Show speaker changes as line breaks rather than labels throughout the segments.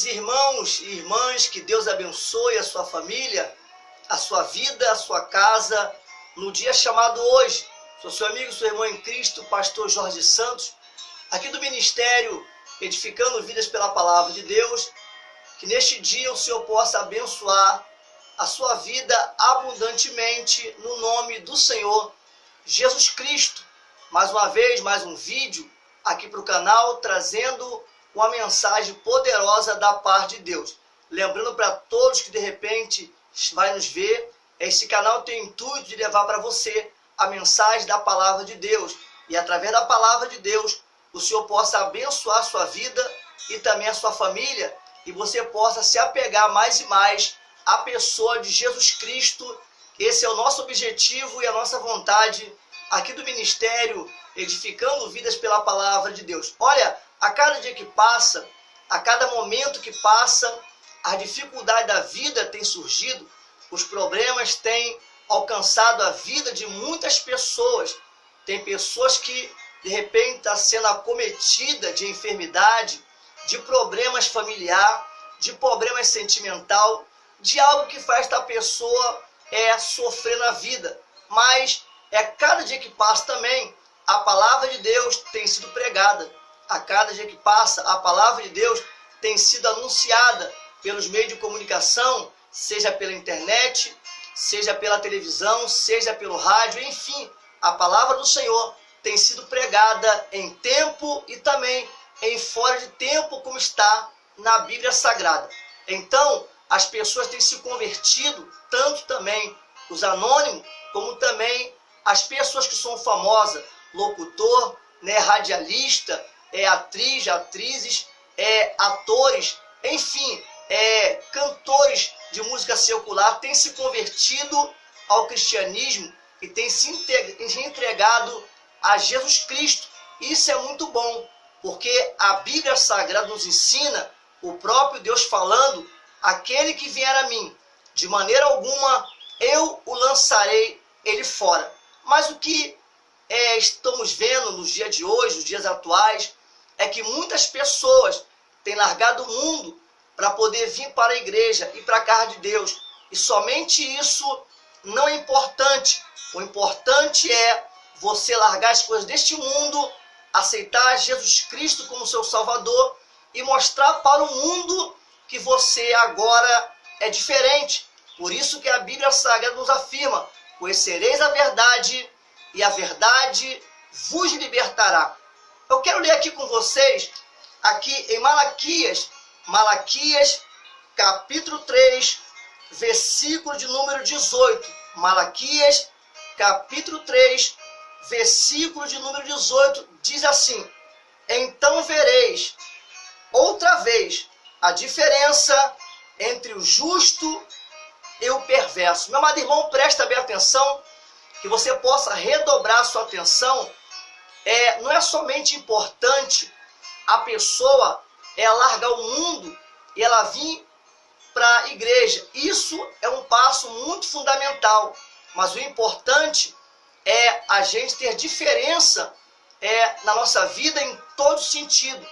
Queridos irmãos e irmãs, que Deus abençoe a sua família, a sua vida, a sua casa, no dia chamado hoje. Sou seu amigo, seu irmão em Cristo, pastor Jorge Santos, aqui do Ministério Edificando Vidas pela Palavra de Deus. Que neste dia o Senhor possa abençoar a sua vida abundantemente, no nome do Senhor Jesus Cristo. Mais uma vez, mais um vídeo aqui para o canal, trazendo uma mensagem poderosa da parte de Deus. Lembrando para todos que de repente vai nos ver, esse canal tem o intuito de levar para você a mensagem da palavra de Deus. E através da palavra de Deus, o Senhor possa abençoar a sua vida e também a sua família, e você possa se apegar mais e mais à pessoa de Jesus Cristo. Esse é o nosso objetivo e a nossa vontade aqui do Ministério Edificando Vidas pela Palavra de Deus. Olha, a cada dia que passa, a cada momento que passa, a dificuldade da vida tem surgido, os problemas têm alcançado a vida de muitas pessoas. Tem pessoas que de repente estão sendo acometidas de enfermidade, de problemas familiares, de problemas sentimental, de algo que faz esta pessoa sofrer na vida. Mas cada dia que passa também, a palavra de Deus tem sido pregada. A cada dia que passa, a palavra de Deus tem sido anunciada pelos meios de comunicação, seja pela internet, seja pela televisão, seja pelo rádio, enfim, a palavra do Senhor tem sido pregada em tempo e também em fora de tempo, como está na Bíblia Sagrada. Então, as pessoas têm se convertido, tanto também os anônimos, como também as pessoas que são famosas, locutor, radialista, atriz, atrizes, atores, enfim, cantores de música secular têm se convertido ao cristianismo e têm se entregado a Jesus Cristo. Isso é muito bom, porque a Bíblia Sagrada nos ensina, o próprio Deus falando: aquele que vier a mim, de maneira alguma eu o lançarei ele fora. Mas o que estamos vendo nos dias de hoje, nos dias atuais, é que muitas pessoas têm largado o mundo para poder vir para a igreja e para a casa de Deus. E somente isso não é importante. O importante é você largar as coisas deste mundo, aceitar Jesus Cristo como seu Salvador e mostrar para o mundo que você agora é diferente. Por isso que a Bíblia Sagrada nos afirma: conhecereis a verdade e a verdade vos libertará. Eu quero ler aqui com vocês, aqui em Malaquias capítulo 3, versículo de número 18. Malaquias capítulo 3, versículo de número 18, diz assim: então vereis outra vez a diferença entre o justo e o perverso. Meu amado irmão, presta bem atenção, que você possa redobrar sua atenção. Não é somente importante a pessoa largar o mundo e ela vir para a igreja. Isso é um passo muito fundamental. Mas o importante é a gente ter diferença na nossa vida em todo sentido.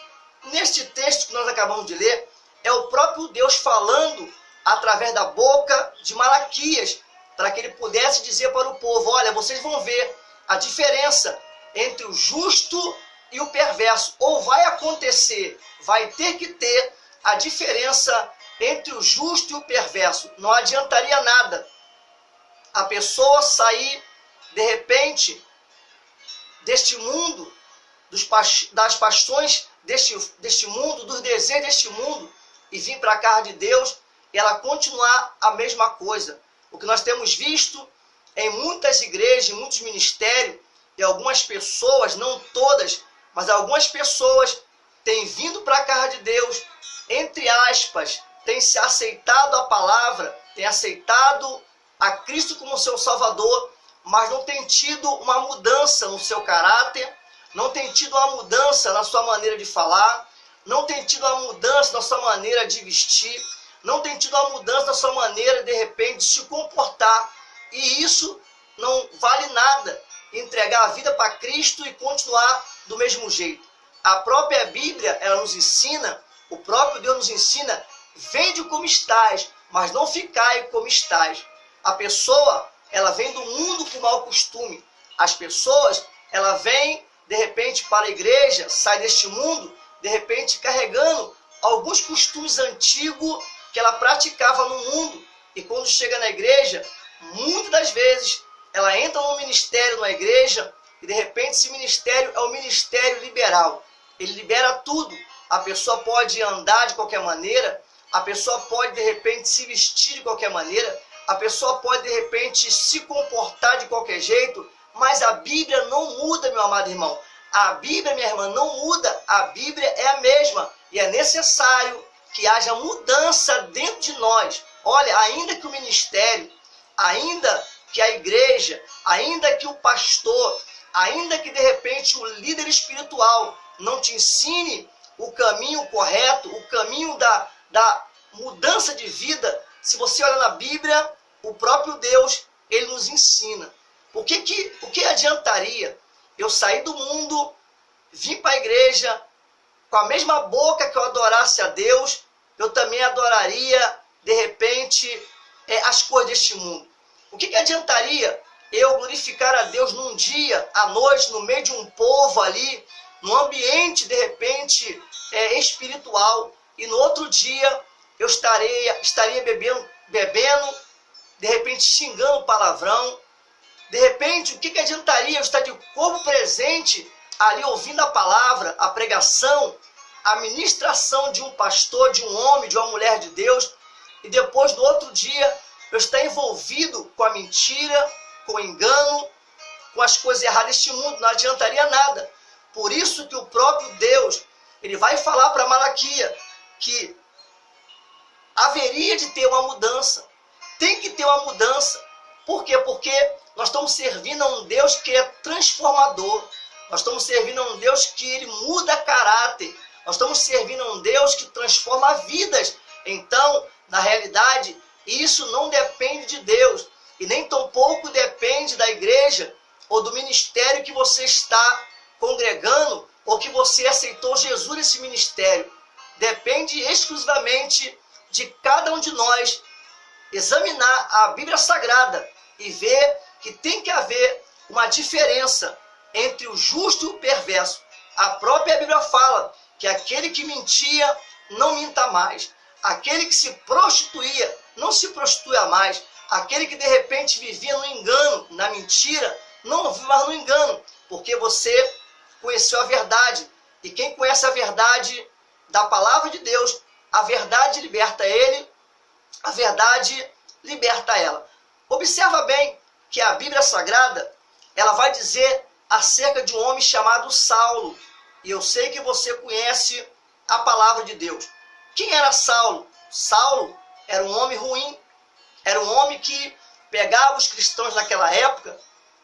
Neste texto que nós acabamos de ler, é o próprio Deus falando através da boca de Malaquias, para que ele pudesse dizer para o povo: olha, vocês vão ver a diferença entre o justo e o perverso. Ou vai acontecer, vai ter que ter a diferença entre o justo e o perverso. Não adiantaria nada a pessoa sair, de repente, deste mundo, das paixões deste mundo, dos desejos deste mundo, e vir para a casa de Deus, e ela continuar a mesma coisa. O que nós temos visto em muitas igrejas, em muitos ministérios, e algumas pessoas, não todas, mas algumas pessoas têm vindo para a casa de Deus, entre aspas, têm se aceitado a palavra, têm aceitado a Cristo como seu Salvador, mas não têm tido uma mudança no seu caráter, não têm tido uma mudança na sua maneira de falar, não têm tido uma mudança na sua maneira de vestir, não têm tido uma mudança na sua maneira, de repente, de se comportar. E isso não vale nada, entregar a vida para Cristo e continuar do mesmo jeito. A própria Bíblia, ela nos ensina O próprio Deus nos ensina, vende como estás, mas não ficai como estás. A pessoa, ela vem do mundo com mau costume. As pessoas, ela vem, de repente, para a igreja, sai deste mundo, de repente, carregando alguns costumes antigos que ela praticava no mundo. E quando chega na igreja, muitas das vezes, ela entra num ministério na igreja e, de repente, esse ministério é o ministério liberal. Ele libera tudo. A pessoa pode andar de qualquer maneira, a pessoa pode, de repente, se vestir de qualquer maneira, a pessoa pode, de repente, se comportar de qualquer jeito, mas a Bíblia não muda, meu amado irmão. A Bíblia, minha irmã, não muda. A Bíblia é a mesma. E é necessário que haja mudança dentro de nós. Olha, ainda que o ministério, ainda que a igreja, ainda que o pastor, ainda que, de repente, o líder espiritual não te ensine o caminho correto, o caminho da mudança de vida, se você olha na Bíblia, o próprio Deus, ele nos ensina. O que adiantaria eu sair do mundo, vir para a igreja, com a mesma boca que eu adorasse a Deus, eu também adoraria, de repente, as coisas deste mundo? O que adiantaria eu glorificar a Deus num dia, à noite, no meio de um povo ali, num ambiente, de repente, espiritual, e no outro dia eu estaria bebendo, de repente xingando palavrão? De repente, o que adiantaria eu estar de corpo presente ali ouvindo a palavra, a pregação, a ministração de um pastor, de um homem, de uma mulher de Deus, e depois no outro dia eu estar envolvido com a mentira, com o engano, com as coisas erradas deste mundo? Não adiantaria nada. Por isso que o próprio Deus, ele vai falar para Malaquias que haveria de ter uma mudança. Tem que ter uma mudança. Por quê? Porque nós estamos servindo a um Deus que é transformador. Nós estamos servindo a um Deus que ele muda caráter. Nós estamos servindo a um Deus que transforma vidas. Então, na realidade, isso não depende de Deus. E nem tampouco depende da igreja ou do ministério que você está congregando ou que você aceitou Jesus nesse ministério. Depende exclusivamente de cada um de nós examinar a Bíblia Sagrada e ver que tem que haver uma diferença entre o justo e o perverso. A própria Bíblia fala que aquele que mentia não minta mais. Aquele que se prostituía não se prostitua mais. Aquele que de repente vivia no engano, na mentira, não vive mais no engano, porque você conheceu a verdade. E quem conhece a verdade da palavra de Deus, a verdade liberta ele, a verdade liberta ela. Observa bem que a Bíblia Sagrada, ela vai dizer acerca de um homem chamado Saulo. E eu sei que você conhece a palavra de Deus. Quem era Saulo? Saulo era um homem ruim, era um homem que pegava os cristãos naquela época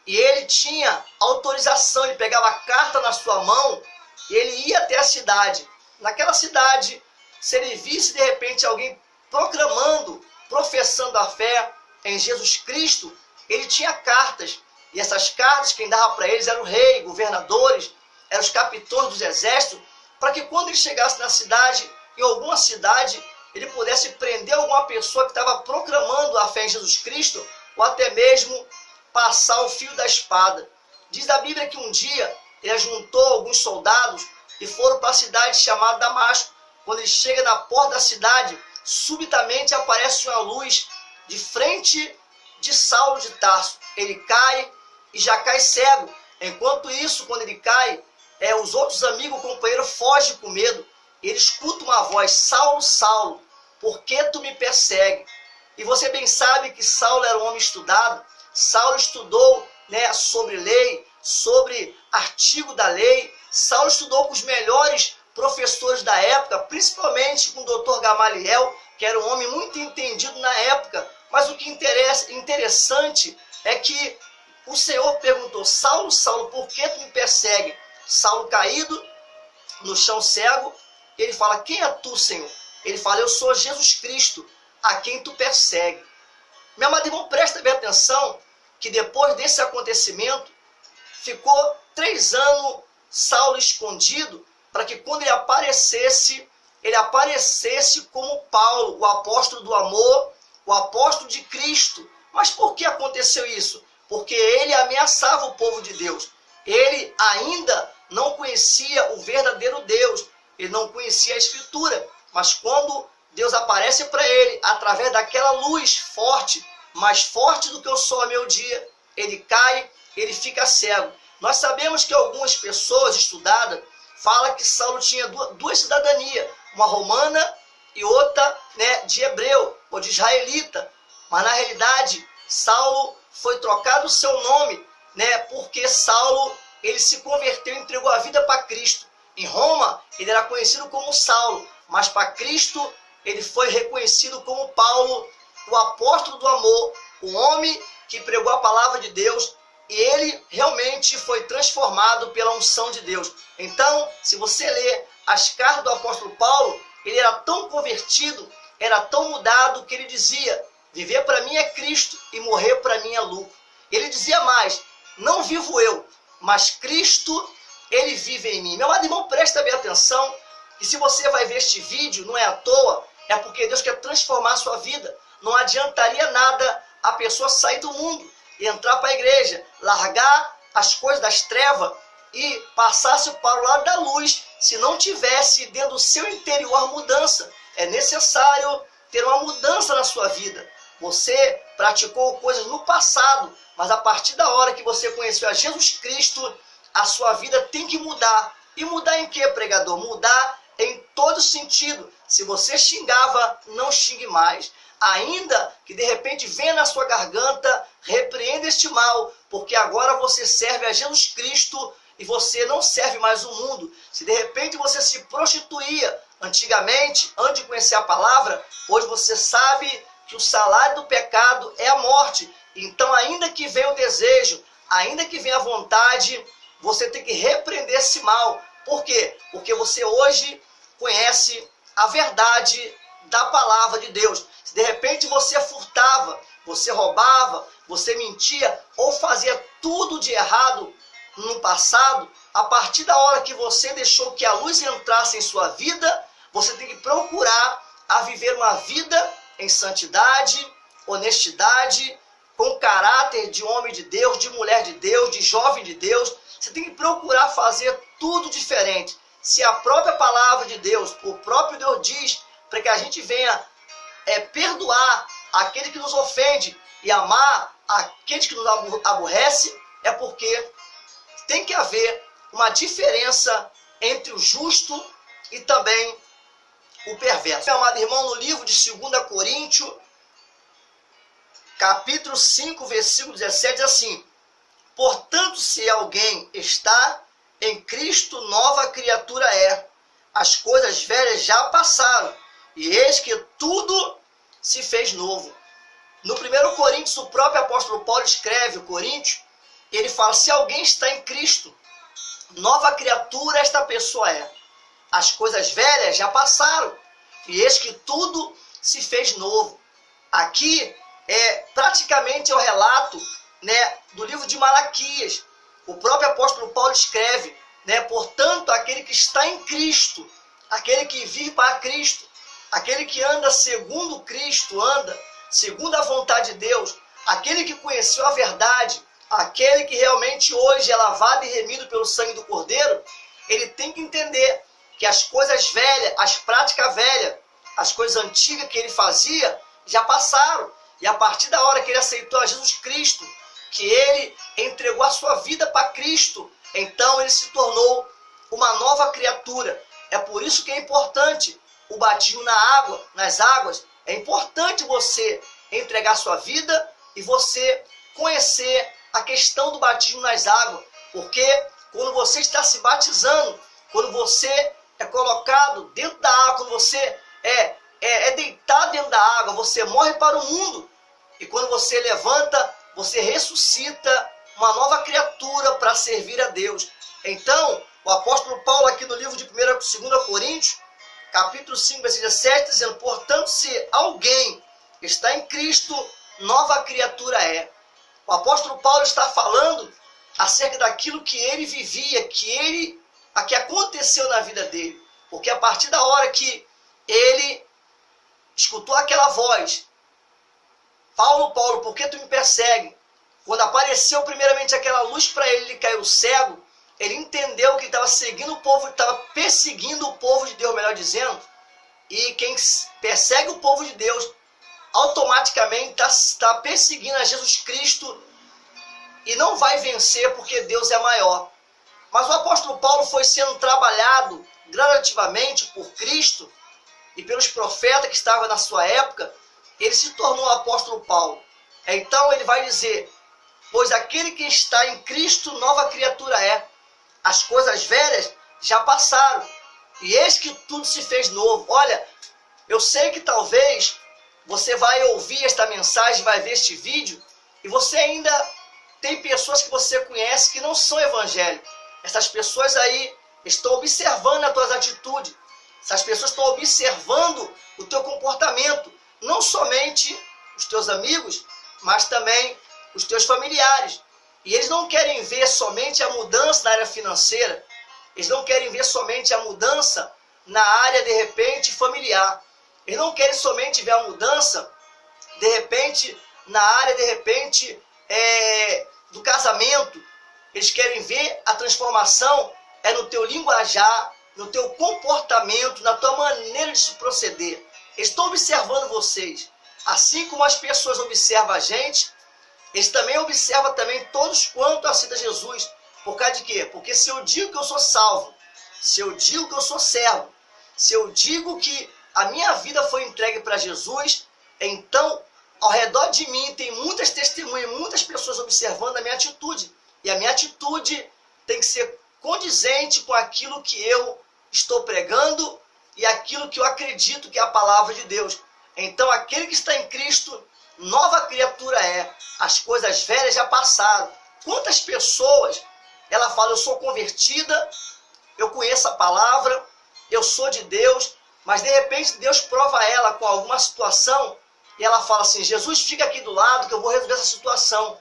e ele tinha autorização, ele pegava a carta na sua mão e ele ia até a cidade. Naquela cidade, se ele visse de repente alguém proclamando, professando a fé em Jesus Cristo, ele tinha cartas. E essas cartas, quem dava para eles eram o rei, governadores, eram os capitães dos exércitos, para que quando ele chegasse na cidade, em alguma cidade, ele pudesse prender alguma pessoa que estava proclamando a fé em Jesus Cristo, ou até mesmo passar o fio da espada. Diz a Bíblia que um dia ele juntou alguns soldados e foram para a cidade chamada Damasco. Quando ele chega na porta da cidade, subitamente aparece uma luz de frente de Saulo de Tarso. Ele cai e já cai cego. Enquanto isso, quando ele cai, os outros amigos, o companheiro, fogem com medo. Ele escuta uma voz: Saulo, Saulo, por que tu me persegue? E você bem sabe que Saulo era um homem estudado. Saulo estudou sobre lei, sobre artigo da lei. Saulo estudou com os melhores professores da época, principalmente com o doutor Gamaliel, que era um homem muito entendido na época. Mas o que interessante é que o Senhor perguntou: Saulo, Saulo, por que tu me persegue? Saulo caído no chão cego, ele fala: quem é tu, Senhor? Ele fala: eu sou Jesus Cristo, a quem tu persegue. Meu amado irmão, presta bem atenção que depois desse acontecimento, ficou 3 anos Saulo escondido, para que quando ele aparecesse, ele aparecesse como Paulo, o apóstolo do amor, o apóstolo de Cristo. Mas por que aconteceu isso? Porque ele ameaçava o povo de Deus. Ele ainda não conhecia o verdadeiro Deus. Ele não conhecia a Escritura. Mas quando Deus aparece para ele, através daquela luz forte, mais forte do que o sol ao meio-dia, ele cai, ele fica cego. Nós sabemos que algumas pessoas estudadas falam que Saulo tinha duas cidadanias, uma romana e outra, de hebreu, ou de israelita. Mas na realidade, Saulo foi trocado o seu nome, porque Saulo ele se converteu e entregou a vida para Cristo. Em Roma, ele era conhecido como Saulo, mas para Cristo, ele foi reconhecido como Paulo, o apóstolo do amor, o homem que pregou a palavra de Deus, e ele realmente foi transformado pela unção de Deus. Então, se você ler as cartas do apóstolo Paulo, ele era tão convertido, era tão mudado, que ele dizia: viver para mim é Cristo e morrer para mim é lucro. Ele dizia mais: não vivo eu, mas Cristo, ele vive em mim. Meu amado irmão, presta bem atenção, que se você vai ver este vídeo, não é à toa, é porque Deus quer transformar a sua vida. Não adiantaria nada a pessoa sair do mundo e entrar para a igreja, largar as coisas das trevas e passasse para o lado da luz, se não tivesse dentro do seu interior mudança. É necessário ter uma mudança na sua vida. Você praticou coisas no passado, mas a partir da hora que você conheceu a Jesus Cristo, a sua vida tem que mudar. E mudar em quê, pregador? Mudar em todo sentido. Se você xingava, não xingue mais. Ainda que de repente venha na sua garganta, repreenda este mal, porque agora você serve a Jesus Cristo e você não serve mais o mundo. Se de repente você se prostituía antigamente, antes de conhecer a palavra, hoje você sabe que o salário do pecado é a morte. Então, ainda que venha o desejo, ainda que venha a vontade, você tem que repreender esse mal. Por quê? Porque você hoje conhece a verdade da palavra de Deus. Se de repente você furtava, você roubava, você mentia ou fazia tudo de errado no passado, a partir da hora que você deixou que a luz entrasse em sua vida, você tem que procurar a viver uma vida em santidade, honestidade, com caráter de homem de Deus, de mulher de Deus, de jovem de Deus. Você tem que procurar fazer tudo diferente. Se a própria palavra de Deus, o próprio Deus diz para que a gente venha perdoar aquele que nos ofende e amar aquele que nos aborrece, é porque tem que haver uma diferença entre o justo e também o perverso. Meu amado irmão, no livro de 2 Coríntios, capítulo 5, versículo 17, diz assim: portanto, se alguém está em Cristo, nova criatura é. As coisas velhas já passaram, e eis que tudo se fez novo. No 1 Coríntios, o próprio apóstolo Paulo escreve, o Coríntios, ele fala: se alguém está em Cristo, nova criatura esta pessoa é. As coisas velhas já passaram, e eis que tudo se fez novo. Aqui praticamente é o relato do livro de Malaquias. O próprio apóstolo Paulo escreve, portanto, aquele que está em Cristo, aquele que vive para Cristo, aquele que anda segundo Cristo, anda segundo a vontade de Deus, aquele que conheceu a verdade, aquele que realmente hoje é lavado e remido pelo sangue do Cordeiro, ele tem que entender que as coisas velhas, as práticas velhas, as coisas antigas que ele fazia, já passaram. E a partir da hora que ele aceitou a Jesus Cristo, que ele entregou a sua vida para Cristo, então ele se tornou uma nova criatura. É por isso que é importante o batismo na água, nas águas. É importante você entregar sua vida e você conhecer a questão do batismo nas águas. Porque quando você está se batizando, quando você é colocado dentro da água, quando você é deitado dentro da água, você morre para o mundo. E quando você levanta, você ressuscita uma nova criatura para servir a Deus. Então, o apóstolo Paulo aqui no livro de 2 Coríntios, capítulo 5, versículo 17, dizendo: portanto, se alguém está em Cristo, nova criatura é. O apóstolo Paulo está falando acerca daquilo que ele vivia, que aconteceu na vida dele. Porque a partir da hora que ele escutou aquela voz: Paulo, Paulo, por que tu me persegue? Quando apareceu primeiramente aquela luz para ele, ele caiu cego. Ele entendeu que ele estava seguindo o povo, estava perseguindo o povo de Deus, melhor dizendo. E quem persegue o povo de Deus, automaticamente está perseguindo a Jesus Cristo e não vai vencer porque Deus é maior. Mas o apóstolo Paulo foi sendo trabalhado gradativamente por Cristo e pelos profetas que estavam na sua época. Ele se tornou o apóstolo Paulo. Então ele vai dizer: pois aquele que está em Cristo, nova criatura é. As coisas velhas já passaram, e eis que tudo se fez novo. Olha, eu sei que talvez você vai ouvir esta mensagem, vai ver este vídeo, e você ainda tem pessoas que você conhece que não são evangélicos. Essas pessoas aí estão observando as tuas atitudes. Essas pessoas estão observando o teu comportamento. Não somente os teus amigos, mas também os teus familiares. E eles não querem ver somente a mudança na área financeira. Eles não querem ver somente a mudança na área, de repente, familiar. Eles não querem somente ver a mudança, de repente, na área, de repente, do casamento. Eles querem ver a transformação no teu linguajar, no teu comportamento, na tua maneira de se proceder. Eles estão observando vocês. Assim como as pessoas observam a gente, eles também observam também todos quanto aceitam Jesus. Por causa de quê? Porque se eu digo que eu sou salvo, se eu digo que eu sou servo, se eu digo que a minha vida foi entregue para Jesus, então ao redor de mim tem muitas testemunhas, muitas pessoas observando a minha atitude. E a minha atitude tem que ser condizente com aquilo que eu estou pregando e aquilo que eu acredito que é a palavra de Deus. Então aquele que está em Cristo, nova criatura é. As coisas velhas já passaram. Quantas pessoas ela fala: eu sou convertida, eu conheço a palavra, eu sou de Deus, mas de repente Deus prova ela com alguma situação e ela fala assim: Jesus, fica aqui do lado que eu vou resolver essa situação.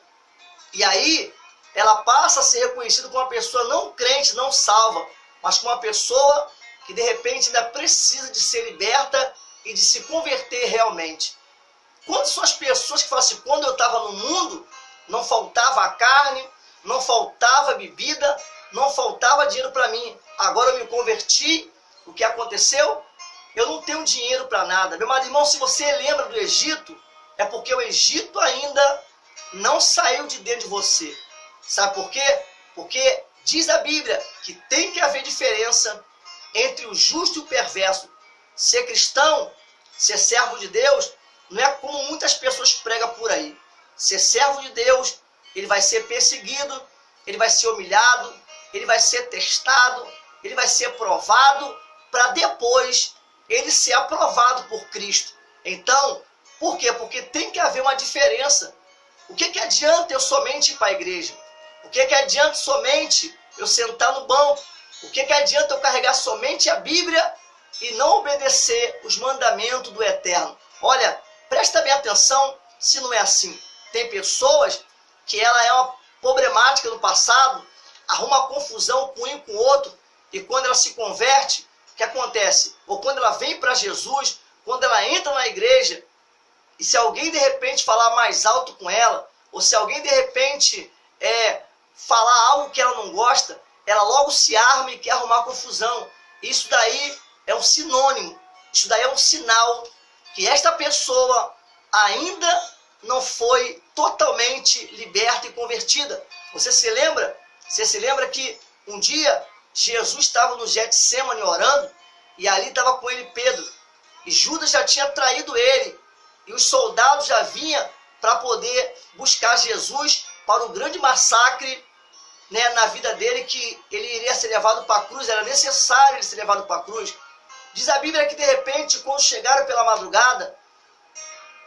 E aí ela passa a ser reconhecida como uma pessoa não crente, não salva, mas como uma pessoa que de repente ainda precisa de ser liberta e de se converter realmente. Quantas são as pessoas que falam assim: quando eu estava no mundo, não faltava a carne, não faltava bebida, não faltava dinheiro para mim. Agora eu me converti, o que aconteceu? Eu não tenho dinheiro para nada. Meu amado irmão, se você lembra do Egito, é porque o Egito ainda não saiu de dentro de você. Sabe por quê? Porque diz a Bíblia que tem que haver diferença entre o justo e o perverso. Ser cristão, ser servo de Deus, não é como muitas pessoas pregam por aí. Ser servo de Deus, ele vai ser perseguido, ele vai ser humilhado, ele vai ser testado, ele vai ser provado, para depois ele ser aprovado por Cristo. Então, por quê? Porque tem que haver uma diferença. O que adianta eu somente ir para a igreja? O que adianta somente eu sentar no banco? O que adianta eu carregar somente a Bíblia e não obedecer os mandamentos do Eterno? Olha, presta bem atenção se não é assim. Tem pessoas que ela é uma problemática no passado, arruma confusão com um com o outro, e quando ela se converte, o que acontece? Ou quando ela vem para Jesus, quando ela entra na igreja, e se alguém de repente falar mais alto com ela, ou se alguém de repente falar algo que ela não gosta, ela logo se arma e quer arrumar confusão. Isso daí é um sinônimo, isso daí é um sinal que esta pessoa ainda não foi totalmente liberta e convertida. Você se lembra? Você se lembra que um dia Jesus estava no Getsêmani orando, e ali estava com ele Pedro, e Judas já tinha traído ele, e os soldados já vinham para poder buscar Jesus para o grande massacre, né, na vida dele, que ele iria ser levado para a cruz, era necessário ele ser levado para a cruz. Diz a Bíblia que de repente, quando chegaram pela madrugada,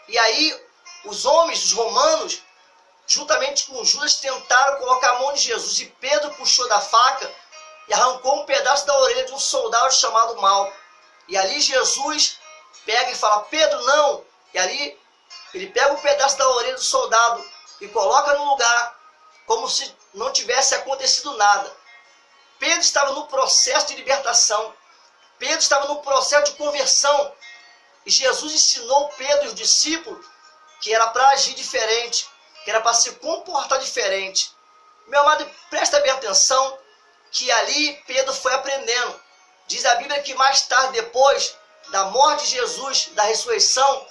e aí os homens, os romanos, juntamente com Judas, tentaram colocar a mão de Jesus, e Pedro puxou da faca e arrancou um pedaço da orelha de um soldado chamado Malco. E ali Jesus pega e fala: Pedro, não! E ali ele pega um pedaço da orelha do soldado e coloca no lugar, como se não tivesse acontecido nada. Pedro estava no processo de libertação. Pedro estava no processo de conversão. E Jesus ensinou Pedro e os discípulos que era para agir diferente, que era para se comportar diferente. Meu amado, presta bem atenção que ali Pedro foi aprendendo. Diz a Bíblia que mais tarde, depois da morte de Jesus, da ressurreição,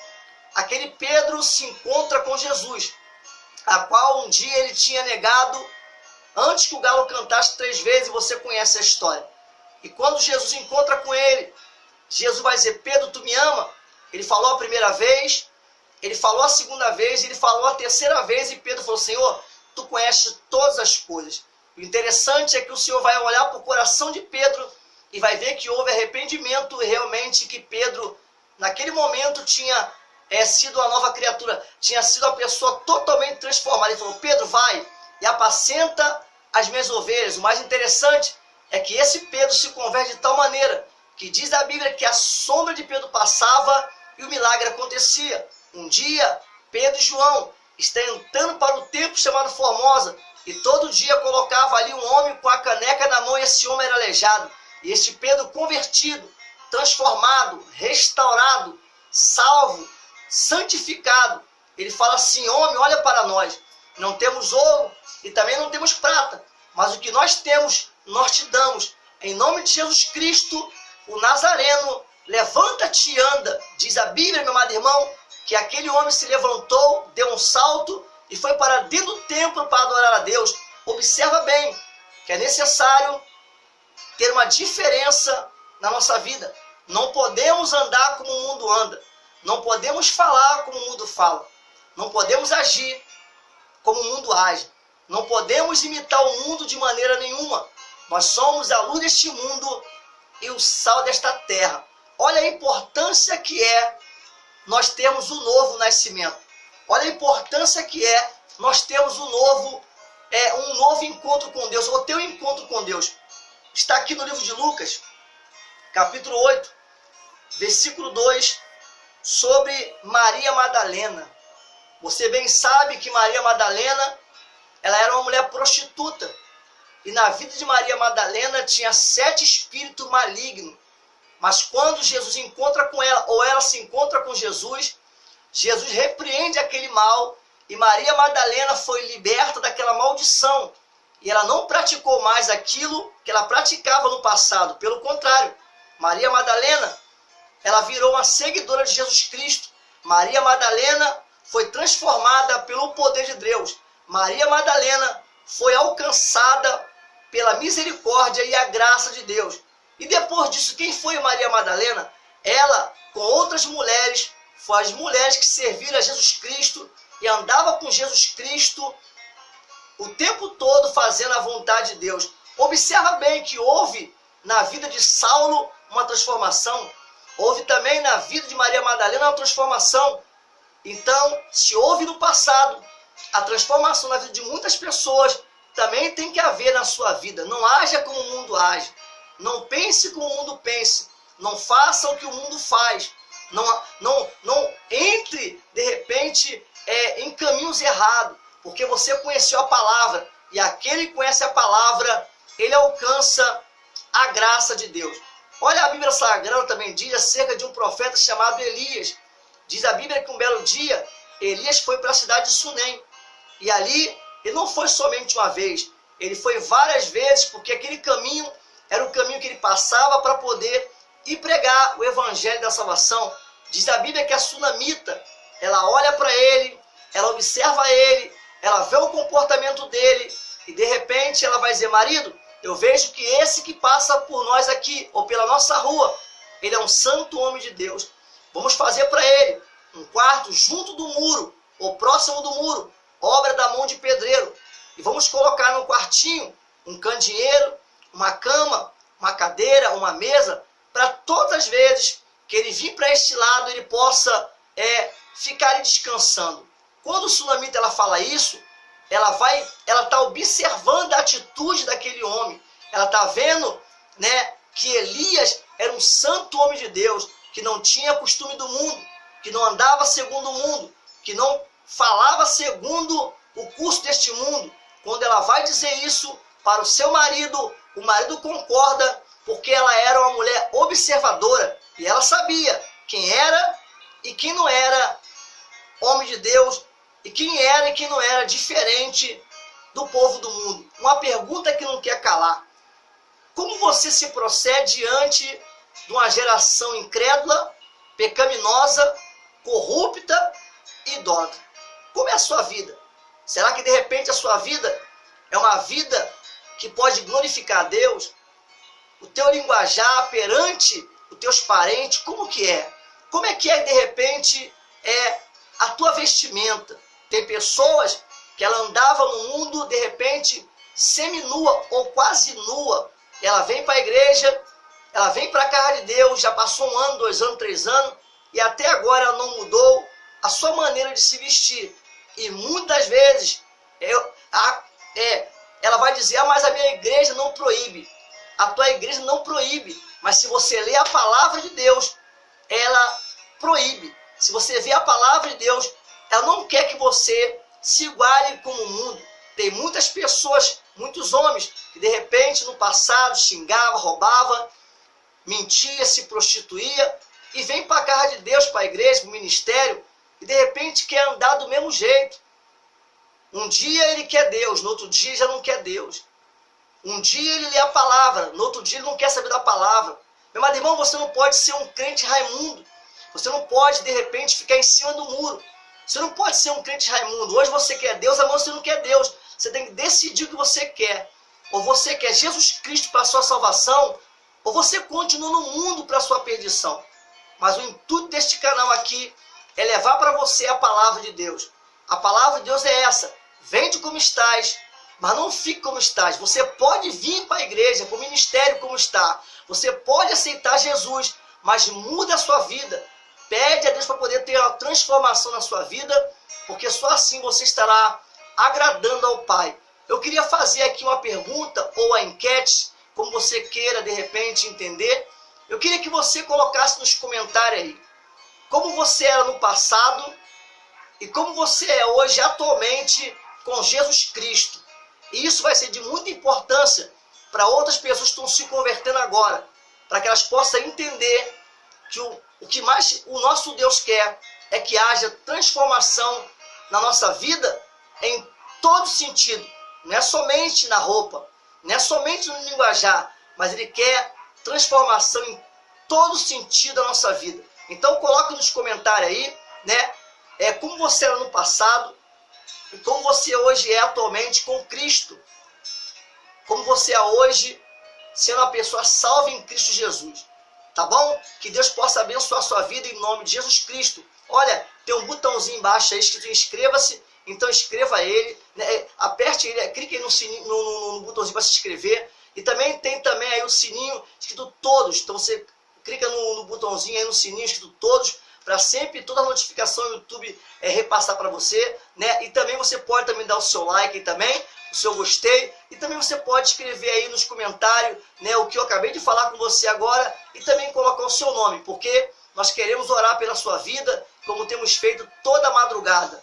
aquele Pedro se encontra com Jesus, a qual um dia ele tinha negado antes que o galo cantasse 3 vezes, e você conhece a história. E quando Jesus encontra com ele, Jesus vai dizer: Pedro, tu me ama? Ele falou a primeira vez, ele falou a segunda vez, ele falou a terceira vez, e Pedro falou: Senhor, tu conheces todas as coisas. O interessante é que o Senhor vai olhar para o coração de Pedro e vai ver que houve arrependimento, e realmente que Pedro, naquele momento, tinha sido uma nova criatura, tinha sido uma pessoa totalmente transformada. Ele falou: Pedro, vai e apacenta as minhas ovelhas. O mais interessante é que esse Pedro se converte de tal maneira que diz a Bíblia que a sombra de Pedro passava e o milagre acontecia. Um dia, Pedro e João estão entrando para o templo chamado Formosa, e todo dia colocava ali um homem com a caneca na mão, e esse homem era aleijado. E este Pedro, convertido, transformado, restaurado, salvo, santificado, ele fala assim: homem, olha para nós, não temos ouro e também não temos prata, mas o que nós temos, nós te damos. Em nome de Jesus Cristo, o Nazareno, levanta-te e anda. Diz a Bíblia, meu amado irmão, que aquele homem se levantou, deu um salto e foi para dentro do templo para adorar a Deus. Observa bem que é necessário ter uma diferença na nossa vida. Não podemos andar como o mundo anda. Não podemos falar como o mundo fala. Não podemos agir como o mundo age. Não podemos imitar o mundo de maneira nenhuma. Nós somos a luz deste mundo e o sal desta terra. Olha a importância que é nós termos um novo nascimento. Olha a importância que é nós termos um novo encontro com Deus, o teu encontro com Deus. Está aqui no livro de Lucas, capítulo 8, versículo 2, sobre Maria Madalena. Você bem sabe que Maria Madalena, ela era uma mulher prostituta. E na vida de Maria Madalena tinha 7 espíritos malignos. Mas quando Jesus encontra com ela, ou ela se encontra com Jesus, Jesus repreende aquele mal, e Maria Madalena foi liberta daquela maldição. E ela não praticou mais aquilo que ela praticava no passado. Pelo contrário, Maria Madalena, ela virou uma seguidora de Jesus Cristo. Maria Madalena foi transformada pelo poder de Deus. Maria Madalena foi alcançada pela misericórdia e a graça de Deus. E depois disso, quem foi Maria Madalena? Ela, com outras mulheres, foram as mulheres que serviram a Jesus Cristo e andavam com Jesus Cristo o tempo todo fazendo a vontade de Deus. Observa bem que houve na vida de Saulo uma transformação. Houve também na vida de Maria Madalena uma transformação. Então, se houve no passado a transformação na vida de muitas pessoas, também tem que haver na sua vida. Não haja como o mundo age. Não pense como o mundo pense. Não faça o que o mundo faz. Não entre, de repente, em caminhos errados. Porque você conheceu a palavra. E aquele que conhece a palavra, ele alcança a graça de Deus. Olha, a Bíblia Sagrada também diz acerca de um profeta chamado Elias. Diz a Bíblia que um belo dia, Elias foi para a cidade de Sunem. E ali, ele não foi somente uma vez. Ele foi várias vezes, porque aquele caminho era o caminho que ele passava para poder ir pregar o evangelho da salvação. Diz a Bíblia que a sunamita, ela olha para ele, ela observa ele, ela vê o comportamento dele, e de repente ela vai dizer: marido, eu vejo que esse que passa por nós aqui, ou pela nossa rua, ele é um santo homem de Deus. Vamos fazer para ele um quarto junto do muro, ou próximo do muro, obra da mão de pedreiro. E vamos colocar no quartinho um candeeiro, uma cama, uma cadeira, uma mesa, para todas as vezes que ele vir para este lado, ele possa ficar ali descansando. Quando o sunamita ela fala isso, ela está observando a atitude daquele homem. Ela está vendo, né, que Elias era um santo homem de Deus, que não tinha costume do mundo, que não andava segundo o mundo, que não falava segundo o curso deste mundo. Quando ela vai dizer isso para o seu marido, o marido concorda porque ela era uma mulher observadora e ela sabia quem era e quem não era homem de Deus e quem era e quem não era diferente do povo do mundo. Uma pergunta que não quer calar. Como você se procede diante de uma geração incrédula, pecaminosa, corrupta e idólatra? Como é a sua vida? Será que de repente a sua vida é uma vida que pode glorificar a Deus? O teu linguajar perante os teus parentes, como que é? Como é que de repente a tua vestimenta? Tem pessoas que ela andava no mundo, de repente, seminua ou quase nua. Ela vem para a igreja, ela vem para a casa de Deus, já passou 1 ano, 2 anos, 3 anos, e até agora ela não mudou a sua maneira de se vestir. E muitas vezes ela vai dizer, mas a minha igreja não proíbe. A tua igreja não proíbe, mas se você lê a palavra de Deus, ela proíbe. Se você vê a palavra de Deus, ela não quer que você se iguale com o mundo. Tem muitas pessoas, muitos homens, que de repente no passado xingava, roubava, mentia, se prostituía, e vem para a casa de Deus, para a igreja, para o ministério, e de repente quer andar do mesmo jeito. Um dia ele quer Deus, no outro dia ele já não quer Deus. Um dia ele lê a palavra, no outro dia ele não quer saber da palavra. Meu amado irmão, você não pode ser um crente Raimundo. Você não pode, de repente, ficar em cima do muro. Você não pode ser um crente Raimundo. Hoje você quer Deus, amanhã você não quer Deus. Você tem que decidir o que você quer. Ou você quer Jesus Cristo para a sua salvação, ou você continua no mundo para a sua perdição. Mas o intuito deste canal aqui é levar para você a palavra de Deus. A palavra de Deus é essa. Vende como estás, mas não fique como estás. Você pode vir para a igreja, para o ministério como está. Você pode aceitar Jesus, mas muda a sua vida. Pede a Deus para poder ter uma transformação na sua vida, porque só assim você estará agradando ao Pai. Eu queria fazer aqui uma pergunta ou a enquete, como você queira de repente entender. Eu queria que você colocasse nos comentários aí como você era no passado e como você é hoje atualmente com Jesus Cristo. E isso vai ser de muita importância para outras pessoas que estão se convertendo agora, para que elas possam entender que o que mais o nosso Deus quer é que haja transformação na nossa vida em todo sentido. Não é somente na roupa, não é somente no linguajar, mas Ele quer transformação em todo sentido da nossa vida. Então coloque nos comentários aí, né, como você era no passado e como você hoje é atualmente com Cristo. Como você é hoje sendo uma pessoa salva em Cristo Jesus. Tá bom? Que Deus possa abençoar a sua vida em nome de Jesus Cristo. Olha, tem um botãozinho embaixo aí escrito inscreva-se. Então inscreva ele, né? Aperte ele, clique aí no sininho, no botãozinho para se inscrever. E também tem também aí o sininho escrito todos. Então você clica no botãozinho aí no sininho escrito todos, para sempre toda a notificação do YouTube repassar para você, né? E também você pode também dar o seu like aí também, o seu gostei, e também você pode escrever aí nos comentários, né, o que eu acabei de falar com você agora, e também colocar o seu nome, porque nós queremos orar pela sua vida, como temos feito toda madrugada.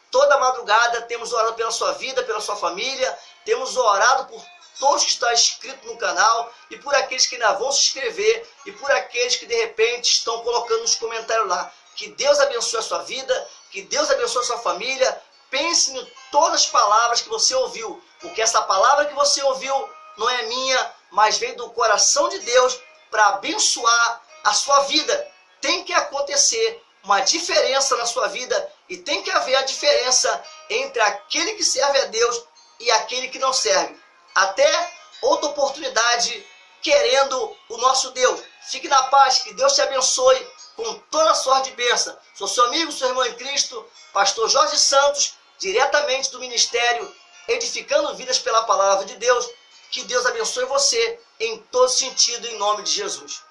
Toda madrugada temos orado pela sua vida, pela sua família, temos orado por todos que estão inscritos no canal, e por aqueles que ainda vão se inscrever, e por aqueles que de repente estão colocando nos comentários lá. Que Deus abençoe a sua vida, que Deus abençoe a sua família. Pense em todas as palavras que você ouviu, porque essa palavra que você ouviu não é minha, mas vem do coração de Deus para abençoar a sua vida. Tem que acontecer uma diferença na sua vida e tem que haver a diferença entre aquele que serve a Deus e aquele que não serve. Até outra oportunidade, querendo o nosso Deus. Fique na paz, que Deus te abençoe com toda a sorte de bênção. Sou seu amigo, seu irmão em Cristo, pastor Jorge Santos, diretamente do ministério Edificando Vidas pela Palavra de Deus. Que Deus abençoe você em todo sentido, em nome de Jesus.